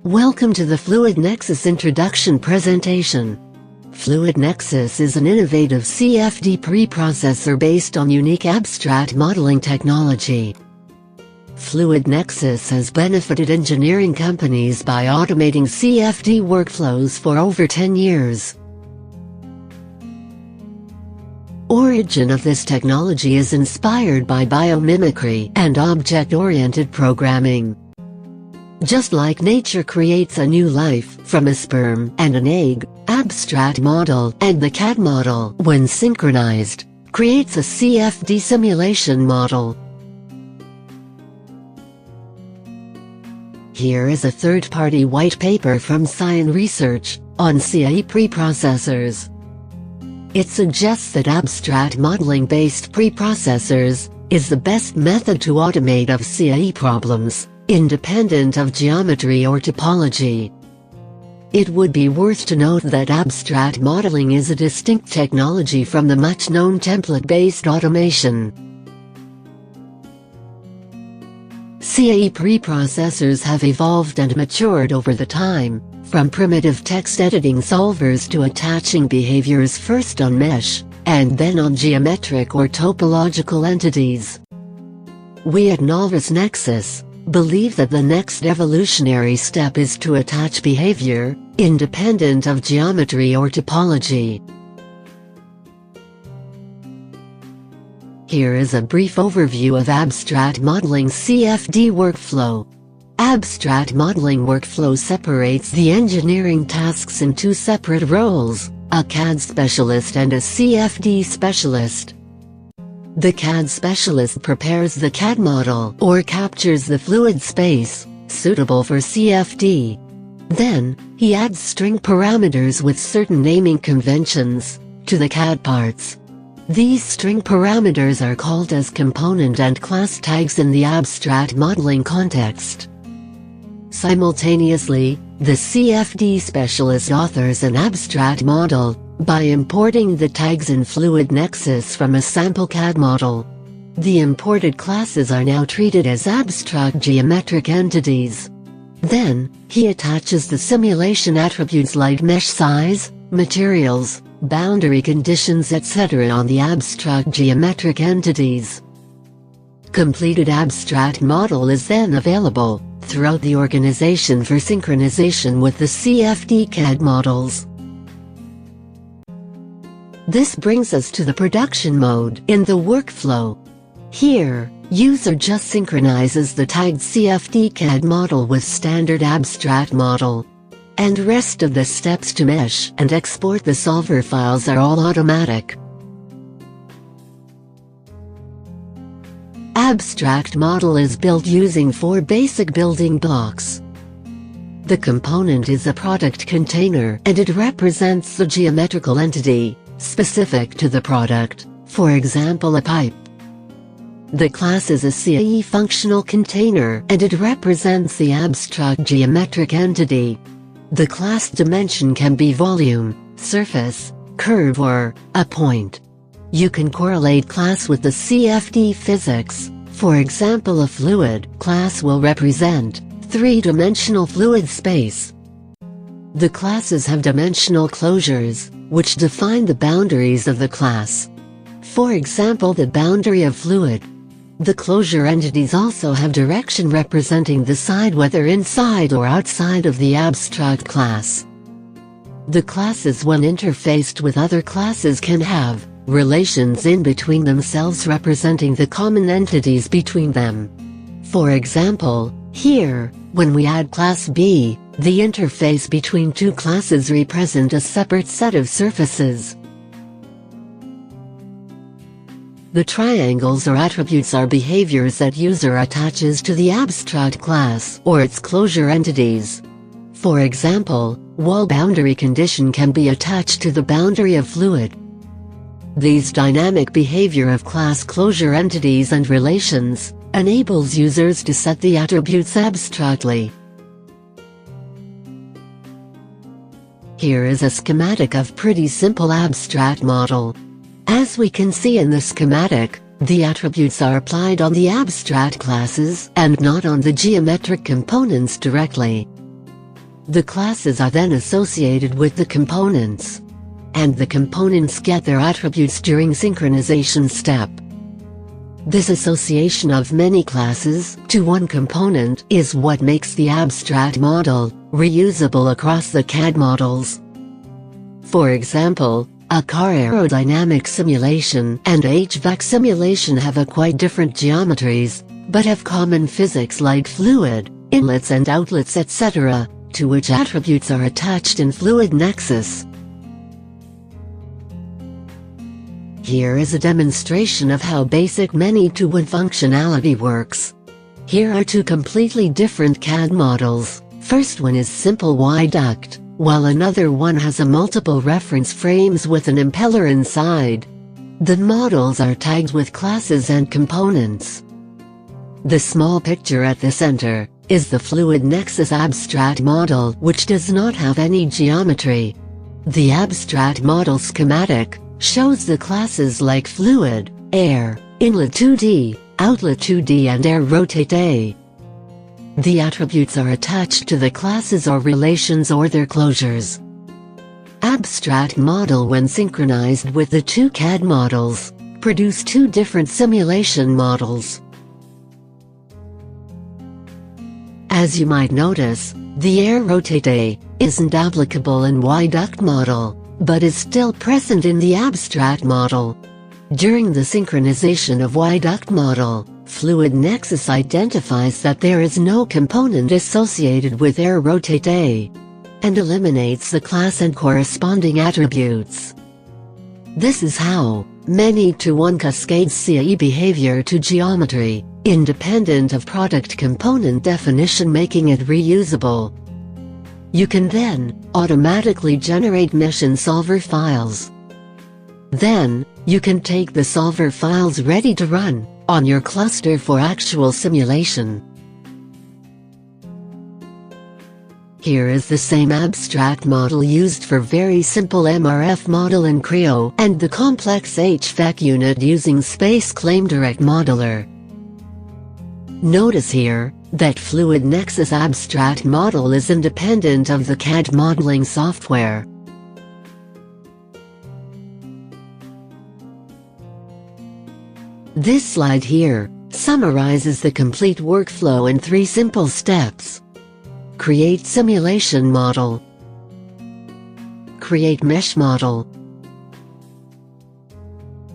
Welcome to the FluidNexus introduction presentation. FluidNexus is an innovative CFD preprocessor based on unique abstract modeling technology. FluidNexus has benefited engineering companies by automating CFD workflows for over 10 years. Origin of this technology is inspired by biomimicry and object-oriented programming. Just like nature creates a new life from a sperm and an egg, abstract model and the CAD model, when synchronized, creates a CFD simulation model. Here is a third-party white paper from Cyan Research on CAE preprocessors. It suggests that abstract modeling-based preprocessors is the best method to automate of CAE problems, independent of geometry or topology. It would be worth to note that abstract modeling is a distinct technology from the much-known template-based automation. CAE preprocessors have evolved and matured over the time, from primitive text editing solvers to attaching behaviors first on mesh, and then on geometric or topological entities. We at FluidNexus believe that the next evolutionary step is to attach behavior, independent of geometry or topology. Here is a brief overview of abstract modeling CFD workflow. Abstract modeling workflow separates the engineering tasks in two separate roles, a CAD specialist and a CFD specialist. The CAD specialist prepares the CAD model or captures the fluid space, suitable for CFD. Then, he adds string parameters with certain naming conventions to the CAD parts. These string parameters are called as component and class tags in the abstract modeling context. Simultaneously, the CFD specialist authors an abstract model by importing the tags in FluidNexus from a sample CAD model. The imported classes are now treated as abstract geometric entities. Then, he attaches the simulation attributes like mesh size, materials, boundary conditions etc. on the abstract geometric entities. Completed abstract model is then available throughout the organization for synchronization with the CFD CAD models. This brings us to the production mode in the workflow. Here, user just synchronizes the tagged CFD CAD model with standard abstract model. And rest of the steps to mesh and export the solver files are all automatic. Abstract model is built using 4 basic building blocks. The component is a product container and it represents the geometrical entity specific to the product, for example a pipe. The class is a CAE functional container and it represents the abstract geometric entity. The class dimension can be volume, surface, curve or a point. You can correlate class with the CFD physics. For example, a fluid class will represent 3-dimensional fluid space. The classes have dimensional closures, which define the boundaries of the class. For example, the boundary of fluid. The closure entities also have direction representing the side, whether inside or outside of the abstract class. The classes, when interfaced with other classes, can have relations in between themselves representing the common entities between them. For example, here, when we add class B, the interface between two classes represent a separate set of surfaces. The triangles or attributes are behaviors that user attaches to the abstract class or its closure entities. For example, wall boundary condition can be attached to the boundary of fluid. These dynamic behavior of class closure entities and relations enables users to set the attributes abstractly. Here is a schematic of pretty simple abstract model. As we can see in the schematic, the attributes are applied on the abstract classes and not on the geometric components directly. The classes are then associated with the components, and the components get their attributes during synchronization step. This association of many classes to one component is what makes the abstract model reusable across the CAD models. For example, a car aerodynamic simulation and HVAC simulation have a quite different geometries, but have common physics like fluid, inlets and outlets etc., to which attributes are attached in FluidNexus. Here is a demonstration of how basic many-to-one functionality works. Here are two completely different CAD models. First one is simple Y duct, while another one has a multiple reference frames with an impeller inside. The models are tagged with classes and components. The small picture at the center is the FluidNexus abstract model, which does not have any geometry. The abstract model schematic shows the classes like fluid, air, inlet 2D, outlet 2D and air rotate A. The attributes are attached to the classes or relations or their closures. Abstract model when synchronized with the two CAD models produce two different simulation models. As you might notice, the air rotate A isn't applicable in Y duct model, but is still present in the abstract model. During the synchronization of Y duct model, FluidNexus identifies that there is no component associated with air rotate A, and eliminates the class and corresponding attributes. This is how many-to-one cascades CAE behavior to geometry, independent of product component definition, making it reusable. You can then automatically generate mesh and solver files. Then, you can take the solver files ready to run on your cluster for actual simulation. Here is the same abstract model used for very simple MRF model in Creo and the complex HVAC unit using Space Claim Direct Modeler. Notice here that FluidNexus abstract model is independent of the CAD modeling software. This slide here summarizes the complete workflow in 3 simple steps. Create simulation model, create mesh model,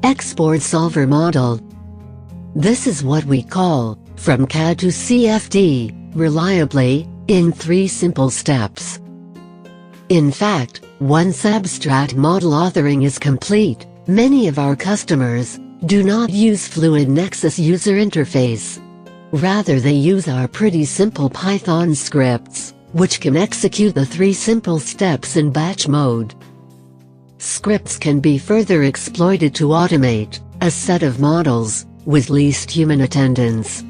export solver model. This is what we call from CAD to CFD, reliably, in 3 simple steps. In fact, once abstract model authoring is complete, many of our customers do not use FluidNexus user interface. Rather, they use our pretty simple Python scripts, which can execute the 3 simple steps in batch mode. Scripts can be further exploited to automate a set of models with least human attendance.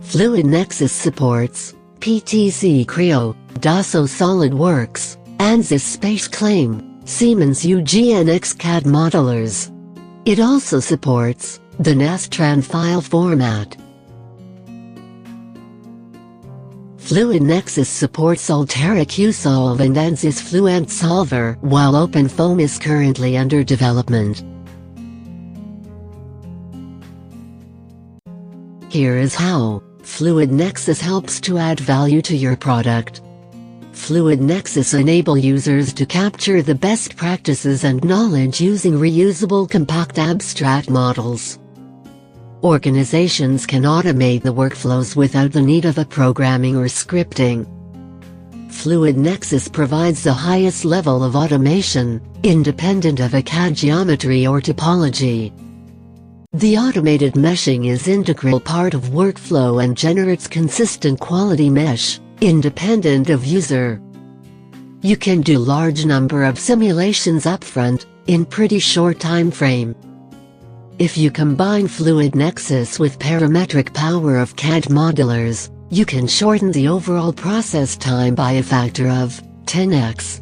FluidNexus supports PTC Creo, Dassault SolidWorks, ANSYS Space Claim, Siemens UGNX CAD modelers. It also supports the Nastran file format. FluidNexus supports Altera QSolve and ANSYS Fluent Solver, while OpenFOAM is currently under development. Here is how FluidNexus helps to add value to your product. FluidNexus enable users to capture the best practices and knowledge using reusable compact abstract models. Organizations can automate the workflows without the need of a programming or scripting. FluidNexus provides the highest level of automation, independent of a CAD geometry or topology. The automated meshing is an integral part of workflow and generates consistent quality mesh, independent of user. You can do large number of simulations upfront, in pretty short time frame. If you combine FluidNexus with parametric power of CAD modelers, you can shorten the overall process time by a factor of 10x.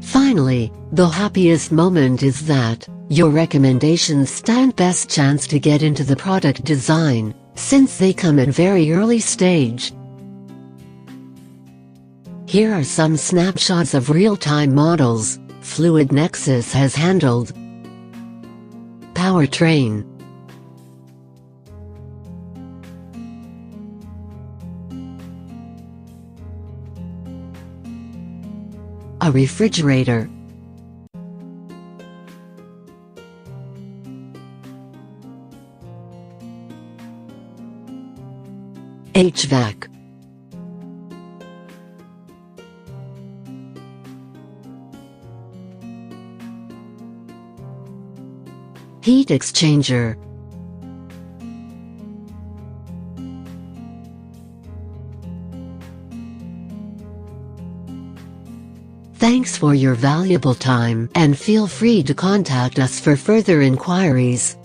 Finally, the happiest moment is that your recommendations stand best chance to get into the product design since they come in very early stage. Here are some snapshots of real-time models FluidNexus has handled. Powertrain. A refrigerator. HVAC. Heat exchanger. Thanks for your valuable time, and feel free to contact us for further inquiries.